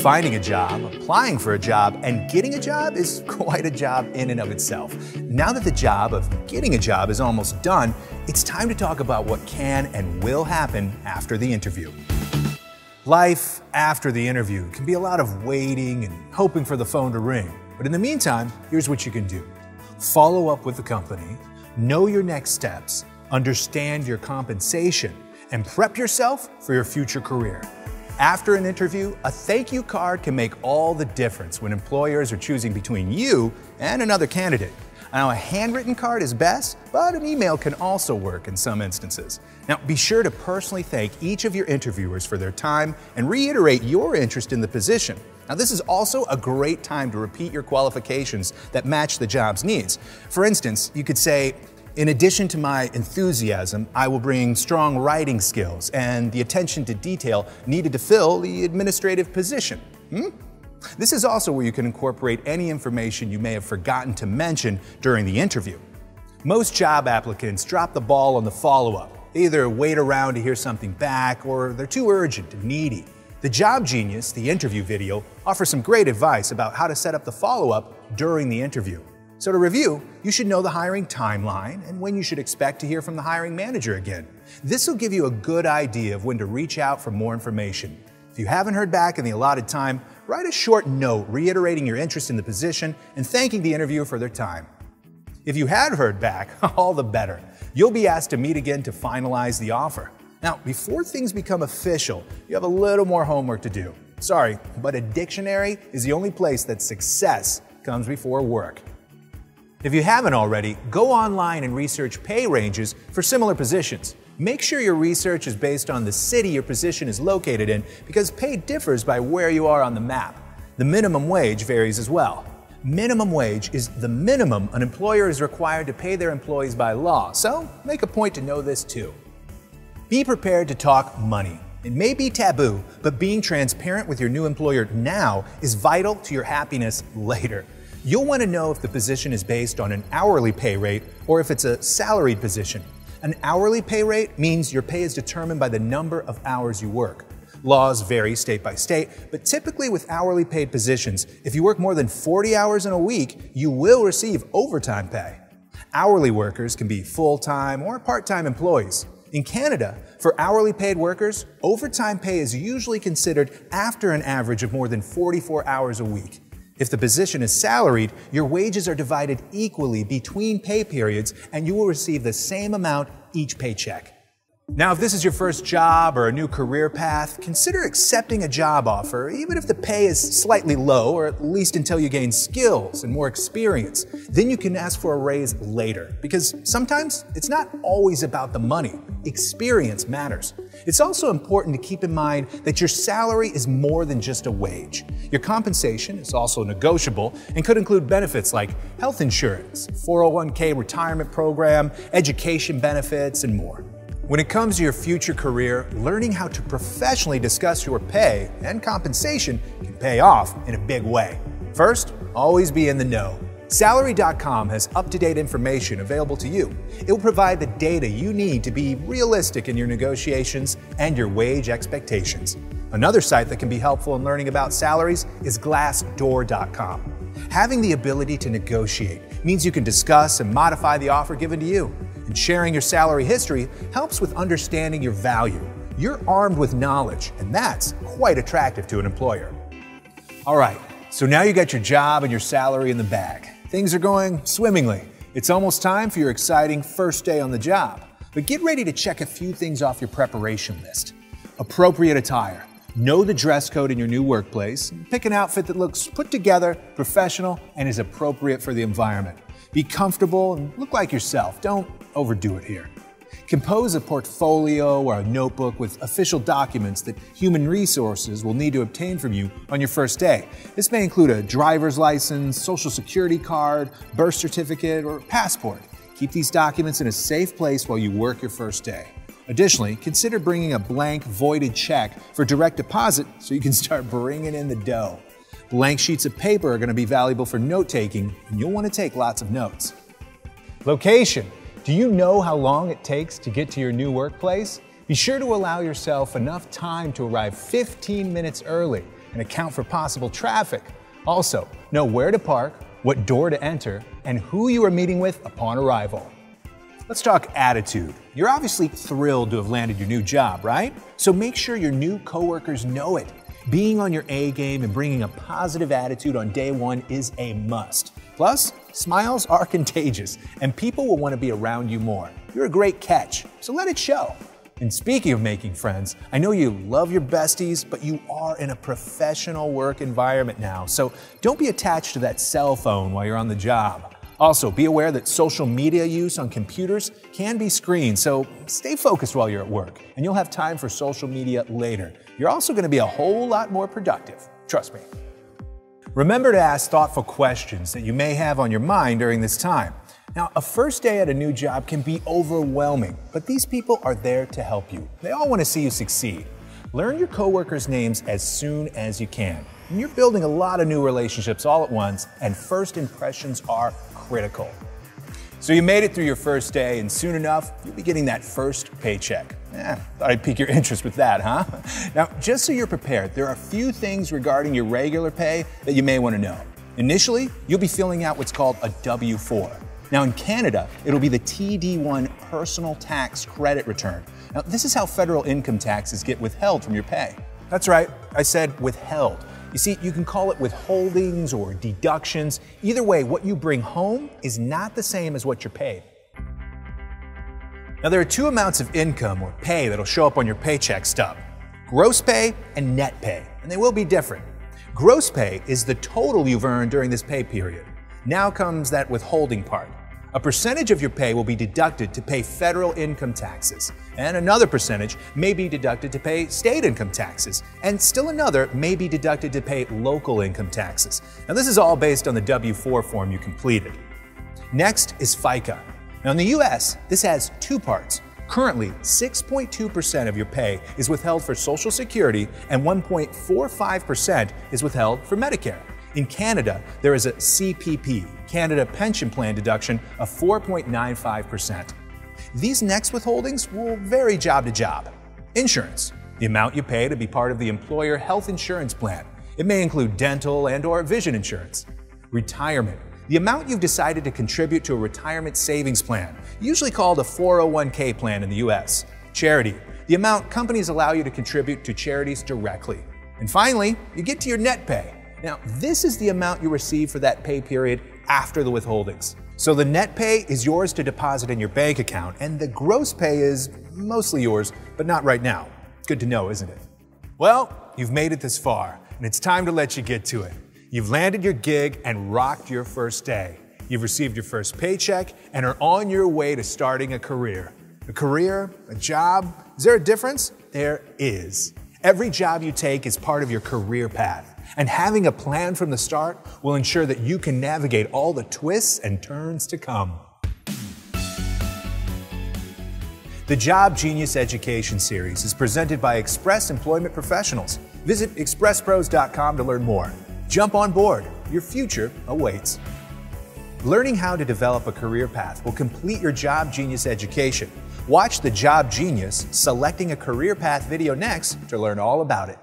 Finding a job, applying for a job, and getting a job is quite a job in and of itself. Now that the job of getting a job is almost done, it's time to talk about what can and will happen after the interview. Life after the interview can be a lot of waiting and hoping for the phone to ring. But in the meantime, here's what you can do. Follow up with the company, know your next steps, understand your compensation, and prep yourself for your future career. After an interview, a thank you card can make all the difference when employers are choosing between you and another candidate. Now, a handwritten card is best, but an email can also work in some instances. Now, be sure to personally thank each of your interviewers for their time and reiterate your interest in the position. Now, this is also a great time to repeat your qualifications that match the job's needs. For instance, you could say, "In addition to my enthusiasm, I will bring strong writing skills and the attention to detail needed to fill the administrative position." This is also where you can incorporate any information you may have forgotten to mention during the interview. Most job applicants drop the ball on the follow-up. They either wait around to hear something back or they're too urgent and needy. The Job Genius, the interview video, offers some great advice about how to set up the follow-up during the interview. So to review, you should know the hiring timeline and when you should expect to hear from the hiring manager again. This will give you a good idea of when to reach out for more information. If you haven't heard back in the allotted time, write a short note reiterating your interest in the position and thanking the interviewer for their time. If you had heard back, all the better. You'll be asked to meet again to finalize the offer. Now, before things become official, you have a little more homework to do. Sorry, but a dictionary is the only place that success comes before work. If you haven't already, go online and research pay ranges for similar positions. Make sure your research is based on the city your position is located in because pay differs by where you are on the map. The minimum wage varies as well. Minimum wage is the minimum an employer is required to pay their employees by law, so make a point to know this too. Be prepared to talk money. It may be taboo, but being transparent with your new employer now is vital to your happiness later. You'll want to know if the position is based on an hourly pay rate or if it's a salaried position. An hourly pay rate means your pay is determined by the number of hours you work. Laws vary state by state, but typically with hourly paid positions, if you work more than 40 hours in a week, you will receive overtime pay. Hourly workers can be full-time or part-time employees. In Canada, for hourly paid workers, overtime pay is usually considered after an average of more than 44 hours a week. If the position is salaried, your wages are divided equally between pay periods and you will receive the same amount each paycheck. Now, if this is your first job or a new career path, consider accepting a job offer, even if the pay is slightly low, or at least until you gain skills and more experience. Then you can ask for a raise later, because sometimes it's not always about the money. Experience matters. It's also important to keep in mind that your salary is more than just a wage. Your compensation is also negotiable and could include benefits like health insurance, 401k retirement program, education benefits, and more. When it comes to your future career, learning how to professionally discuss your pay and compensation can pay off in a big way. First, always be in the know. Salary.com has up-to-date information available to you. It will provide the data you need to be realistic in your negotiations and your wage expectations. Another site that can be helpful in learning about salaries is Glassdoor.com. Having the ability to negotiate means you can discuss and modify the offer given to you. And sharing your salary history helps with understanding your value. You're armed with knowledge, and that's quite attractive to an employer. All right, so now you got your job and your salary in the bag. Things are going swimmingly. It's almost time for your exciting first day on the job. But get ready to check a few things off your preparation list. Appropriate attire. Know the dress code in your new workplace. Pick an outfit that looks put together, professional, and is appropriate for the environment. Be comfortable and look like yourself. Don't overdo it here. Compose a portfolio or a notebook with official documents that human resources will need to obtain from you on your first day. This may include a driver's license, social security card, birth certificate, or passport. Keep these documents in a safe place while you work your first day. Additionally, consider bringing a blank, voided check for direct deposit so you can start bringing in the dough. Blank sheets of paper are going to be valuable for note-taking, and you'll want to take lots of notes. Location. Do you know how long it takes to get to your new workplace? Be sure to allow yourself enough time to arrive 15 minutes early. and account for possible traffic. Also, know where to park, what door to enter, and who you are meeting with upon arrival. Let's talk attitude. You're obviously thrilled to have landed your new job, right? So make sure your new coworkers know it. Being on your A game and bringing a positive attitude on day one is a must. Plus, smiles are contagious, and people will want to be around you more. You're a great catch, so let it show. And speaking of making friends, I know you love your besties, but you are in a professional work environment now, so don't be attached to that cell phone while you're on the job. Also, be aware that social media use on computers can be screened, so stay focused while you're at work, and you'll have time for social media later. You're also going to be a whole lot more productive. Trust me. Remember to ask thoughtful questions that you may have on your mind during this time. Now, a first day at a new job can be overwhelming, but these people are there to help you. They all want to see you succeed. Learn your coworkers' names as soon as you can. You're building a lot of new relationships all at once, and first impressions are critical. So you made it through your first day, and soon enough, you'll be getting that first paycheck. Thought I'd pique your interest with that, huh? Now, just so you're prepared, there are a few things regarding your regular pay that you may want to know. Initially, you'll be filling out what's called a W-4. Now, in Canada, it'll be the TD1 personal tax credit return. Now, this is how federal income taxes get withheld from your pay. That's right, I said withheld. You see, you can call it withholdings or deductions. Either way, what you bring home is not the same as what you're paid. Now, there are two amounts of income or pay that'll show up on your paycheck stub: gross pay and net pay, and they will be different. Gross pay is the total you've earned during this pay period. Now comes that withholding part. A percentage of your pay will be deducted to pay federal income taxes, and another percentage may be deducted to pay state income taxes, and still another may be deducted to pay local income taxes. Now, this is all based on the W-4 form you completed. Next is FICA. Now, in the US, this has two parts. Currently, 6.2% of your pay is withheld for Social Security, and 1.45% is withheld for Medicare. In Canada, there is a CPP, Canada Pension Plan deduction of 4.95%. These next withholdings will vary job to job. Insurance, the amount you pay to be part of the employer health insurance plan. It may include dental and/or vision insurance. Retirement, the amount you've decided to contribute to a retirement savings plan, usually called a 401k plan in the US. Charity, the amount companies allow you to contribute to charities directly. And finally, you get to your net pay. Now, this is the amount you receive for that pay period after the withholdings. So the net pay is yours to deposit in your bank account, and the gross pay is mostly yours, but not right now. Good to know, isn't it? Well, you've made it this far, and it's time to let you get to it. You've landed your gig and rocked your first day. You've received your first paycheck and are on your way to starting a career. A career, a job, is there a difference? There is. Every job you take is part of your career path. And having a plan from the start will ensure that you can navigate all the twists and turns to come. The Job Genius Education Series is presented by Express Employment Professionals. Visit expresspros.com to learn more. Jump on board. Your future awaits. Learning how to develop a career path will complete your Job Genius education. Watch the Job Genius Selecting a Career Path video next to learn all about it.